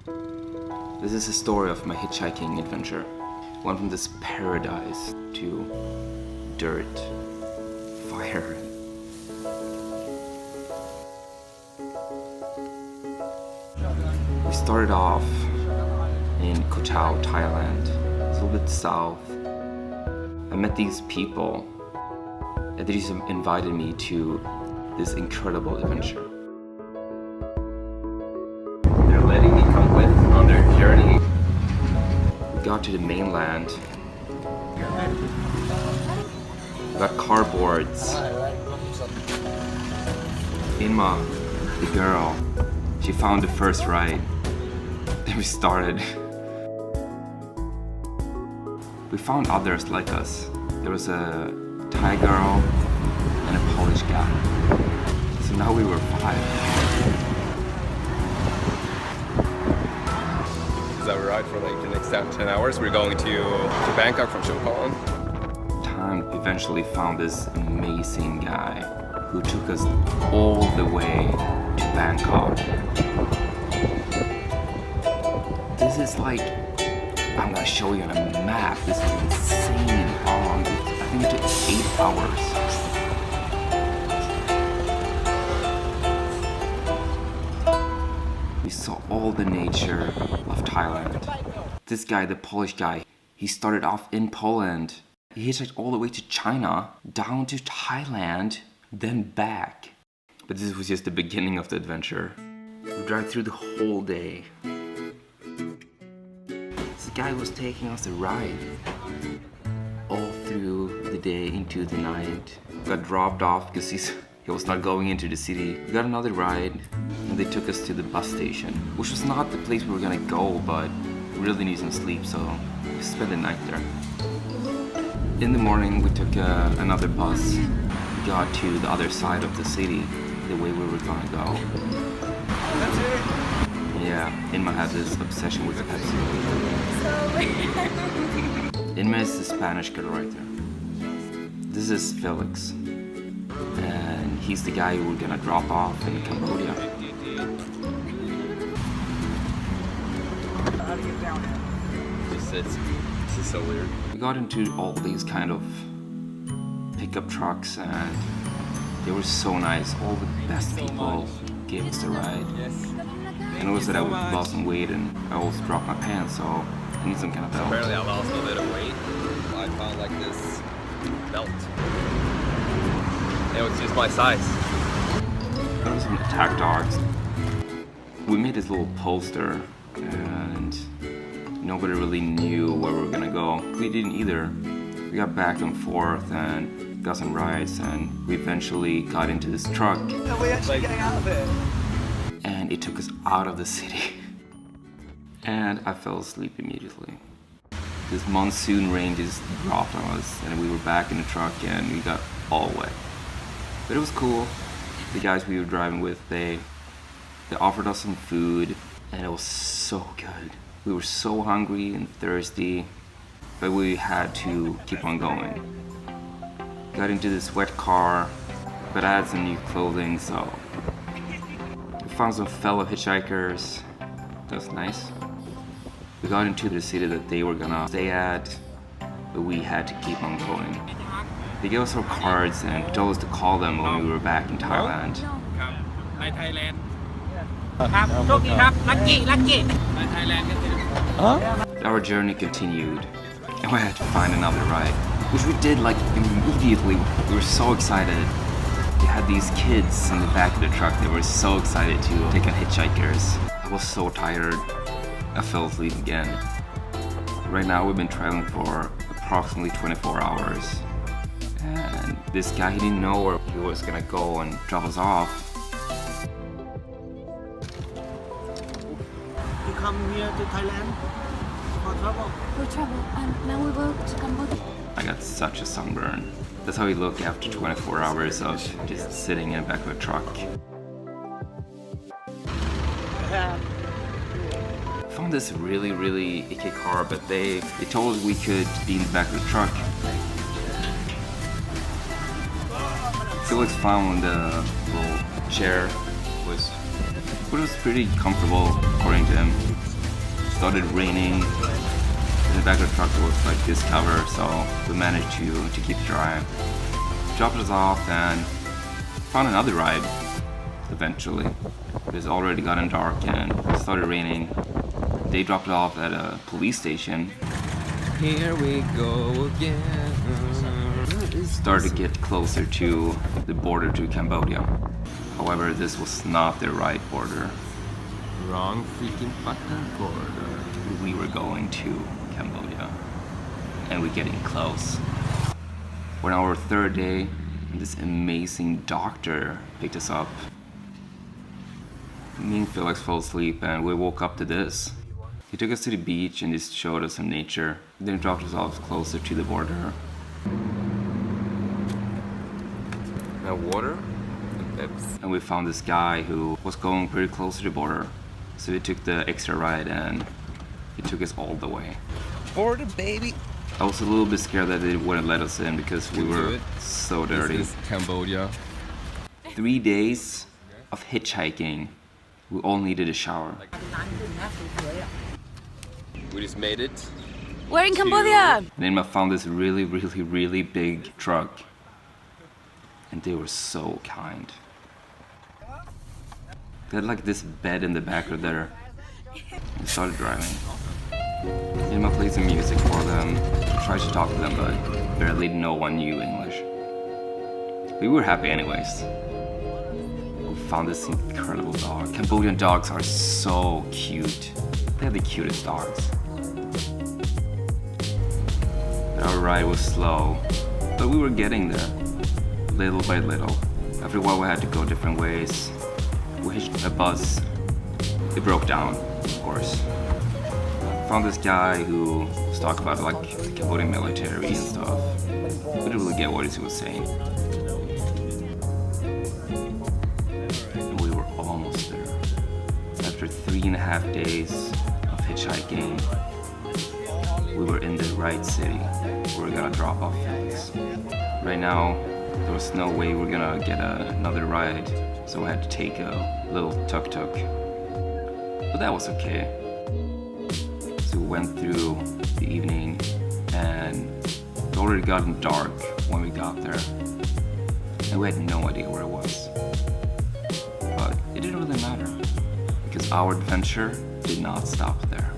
This is the story of my hitchhiking adventure. Went from this paradise to dirt, fire. We started off in Koh Tao, Thailand. It's a little bit south. I met these people and they just invited me to this incredible adventure. They're letting me come with on their journey. We got to the mainland. We got cardboards. Inma, the girl, she found the first ride. Then we started. We found others like us. There was a Thai girl and a Polish guy. So now we were 5. Is that right for like the next 10 hours? We're going to Bangkok from Sihanoukville. Time eventually found this amazing guy who took us all the way to Bangkok. This is like, I'm gonna show you on a map. This is insane long. I think it took 8 hours. We saw all the nature of Thailand. This guy, the Polish guy, he started off in Poland. He hitchhiked all the way to China, down to Thailand, then back. But this was just the beginning of the adventure. We drive through the whole day. This guy was taking us a ride all through the day into the night. We got dropped off because he was not going into the city. We got another ride and they took us to the bus station, which was not the place we were gonna go, but we really need some sleep, so we spent the night there. In the morning we took another bus. We got to the other side of the city, the way we were gonna go. That's it. Yeah, Inma had this obsession with Pepsi. Inma is the Spanish girl right there. This is Felix. And he's the guy who we're gonna drop off in Cambodia. How to get down here? This is so weird. We got into all these kind of pickup trucks and they were so nice. All the best people gave us the ride. I noticed that I lost some weight and I also dropped my pants, so I need some kind of belt. Apparently I lost a bit of weight. I found like this belt. It was just my size. There was some attack dogs. We made this little poster and nobody really knew where we were gonna go. We didn't either. We got back and forth and got some rides and we eventually got into this truck. Are we actually getting out of it? And it took us out of the city. And I fell asleep immediately. This monsoon rain just dropped on us and we were back in the truck and we got all wet. But it was cool. The guys we were driving with, they offered us some food and it was so good. We were so hungry and thirsty, but we had to keep on going. Got into this wet car, but I had some new clothing, so we found some fellow hitchhikers. That was nice. We got into the city that they were gonna stay at, but we had to keep on going. They gave us our cards and told us to call them when we were back in Thailand. Thailand. ครับโชคดีครับลัคกี้ลัคกี้ไปไทยแลนด์กันเถอะ Our journey continued and we had to find another ride, which we did like immediately. We were so excited. We had these kids in the back of the truck. They were so excited to take on hitchhikers. I was so tired. I fell asleep again. Right now we've been traveling for approximately 24 hours. And this guy, he didn't know where he was gonna go and drop us off. You come here to Thailand for travel? For travel, and now we go to Cambodia. I got such a sunburn. That's how we look after 24 hours of just sitting in the back of a truck. I found this really icky car, but they told us we could be in the back of the truck. Felix found a little chair, which was pretty comfortable according to him. started raining. In the back of the truck was like this cover, so we managed to keep dry. Dropped us off and found another ride eventually. It was already gotten dark and it started raining. They dropped it off at a police station. Here we go again. Started to get closer to the border to Cambodia. However, this was not the right border. Wrong freaking fucking border. We were going to Cambodia and we're getting close. We're on our third day and this amazing doctor picked us up. Me and Felix fell asleep and we woke up to this. He took us to the beach and just showed us some nature. Then dropped us off closer to the border. Now water and pips. And we found this guy who was going pretty close to the border. So we took the extra ride and he took us all the way. Border, baby. I was a little bit scared that they wouldn't let us in because we were so dirty. This is Cambodia. 3 days of hitchhiking. We all needed a shower. We just made it. We're in Cambodia! And Inma found this really big truck. And they were so kind. They had like this bed in the back of there. We started driving. Inma played some music for them, tried to talk to them, but barely no one knew English. We were happy anyways. We found this incredible dog. Cambodian dogs are so cute. They have the cutest dogs. Our ride was slow, but we were getting there, little by little. After a while we had to go different ways. We hitched a bus. It broke down, of course. Found this guy who was talking about like the Cambodian military and stuff. We didn't really get what he was saying. And we were almost there. After 3.5 days of hitchhiking, we were in the right city where we're gonna drop off Felix. Right now, there was no way we're gonna get another ride, so we had to take a little tuk-tuk. But that was okay. So we went through the evening and it already gotten dark when we got there. And we had no idea where it was. But it didn't really matter because our adventure did not stop there.